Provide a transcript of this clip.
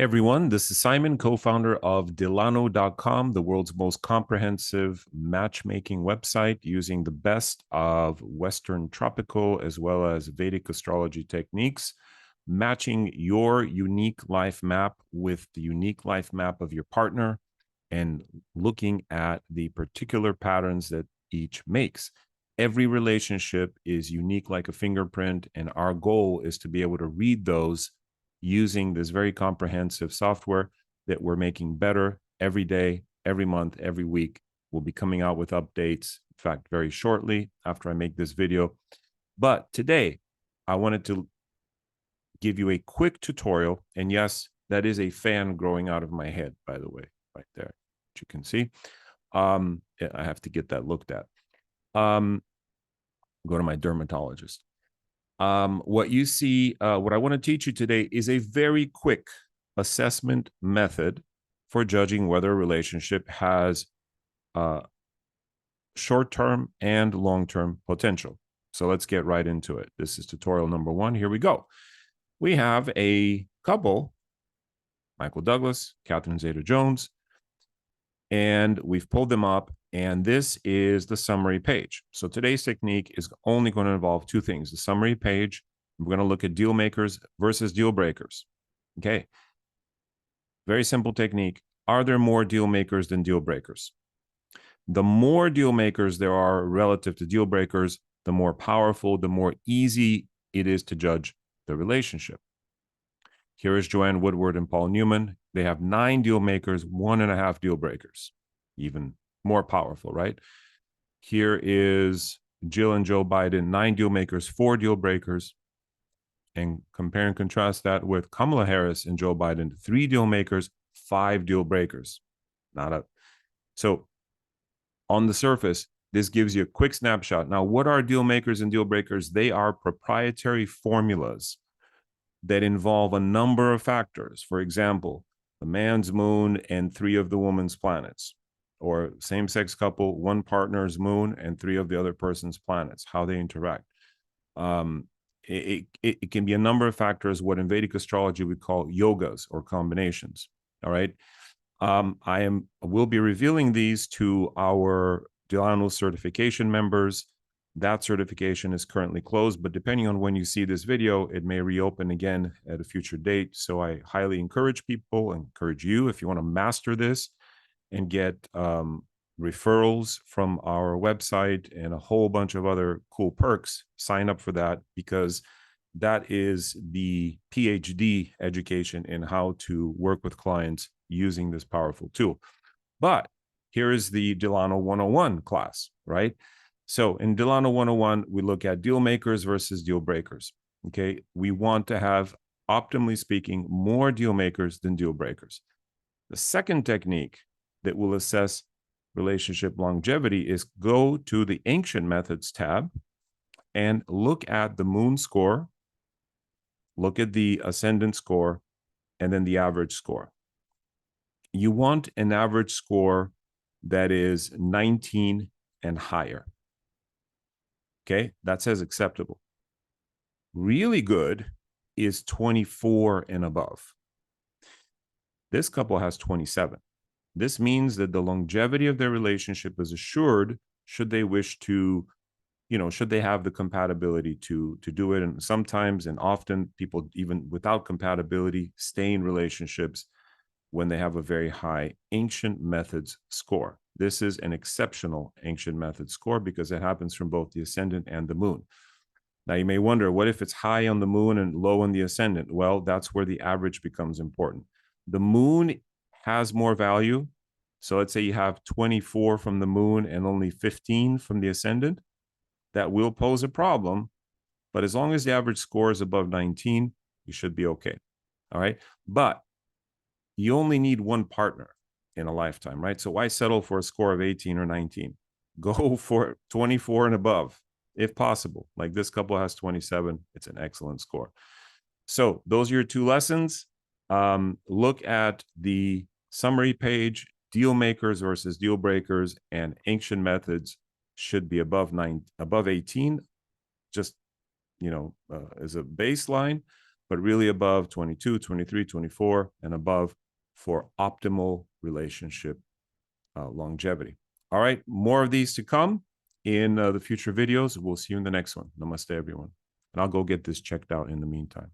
Hey everyone, this is Simon, co-founder of Dilanu.com, the world's most comprehensive matchmaking website using the best of Western tropical as well as Vedic astrology techniques, matching your unique life map with the unique life map of your partner and looking at the particular patterns that each makes. Every relationship is unique like a fingerprint, and our goal is to be able to read those using this very comprehensive software that we're making better every day, every month, every week. We'll be coming out with updates, in fact, very shortly after I make this video. But today, I wanted to give you a quick tutorial. And yes, that is a fan growing out of my head, by the way, right there, which you can see. I have to get that looked at. Go to my dermatologist. What you see, what I want to teach you today is a very quick assessment method for judging whether a relationship has short-term and long-term potential. So let's get right into it. This is tutorial number 1. Here we go. We have a couple, Michael Douglas, Catherine Zeta-Jones, and we've pulled them up. And this is the summary page. So today's technique is only going to involve two things. The summary page, we're going to look at deal makers versus deal breakers. Okay. Very simple technique. Are there more deal makers than deal breakers? The more deal makers there are relative to deal breakers, the more powerful, the more easy it is to judge the relationship. Here is Joanne Woodward and Paul Newman. They have 9 deal makers, 1.5 deal breakers. Even more powerful, right? Here is Jill and Joe Biden, 9 deal makers, 4 deal breakers. And compare and contrast that with Kamala Harris and Joe Biden, 3 deal makers, 5 deal breakers. So on the surface, this gives you a quick snapshot. Now, what are deal makers and deal breakers? They are proprietary formulas that involve a number of factors. For example, the man's moon and 3 of the woman's planets, or same-sex couple, 1 partner's moon and 3 of the other person's planets, how they interact. It can be a number of factors, what in Vedic astrology we call yogas or combinations. All right. We'll be revealing these to our Dilanu certification members. That certification is currently closed, but depending on when you see this video, it may reopen again at a future date. So I highly encourage people, encourage you, if you want to master this and get referrals from our website and a whole bunch of other cool perks, sign up for that, because that is the PhD education in how to work with clients using this powerful tool. But here is the Dilanu 101 class, right? So in Dilanu 101, we look at deal makers versus deal breakers. Okay, we want to have, optimally speaking, more deal makers than deal breakers. The second technique that will assess relationship longevity is go to the Ancient Methods tab and look at the moon score, look at the ascendant score, and then the average score. You want an average score that is 19 and higher. Okay, that says acceptable. Really good is 24 and above. This couple has 27. This means that the longevity of their relationship is assured should they wish to, should they have the compatibility to do it. And sometimes and often people, even without compatibility, stay in relationships when they have a very high Ancient Methods score. This is an exceptional Ancient Methods score because it happens from both the ascendant and the moon. Now, you may wonder, what if it's high on the moon and low on the ascendant? Well, that's where the average becomes important. The moon has more value. So let's say you have 24 from the moon and only 15 from the ascendant. That will pose a problem. But as long as the average score is above 19, you should be okay. All right. But you only need 1 partner in a lifetime, right? So why settle for a score of 18 or 19? Go for 24 and above, if possible. Like this couple has 27. It's an excellent score. So those are your 2 lessons. Look at the summary page. Deal makers versus deal breakers and Ancient Methods should be above 18, just, as a baseline. but really above 22, 23, 24, and above for optimal relationship longevity. All right, more of these to come in the future videos. We'll see you in the next one. Namaste, everyone. And I'll go get this checked out in the meantime.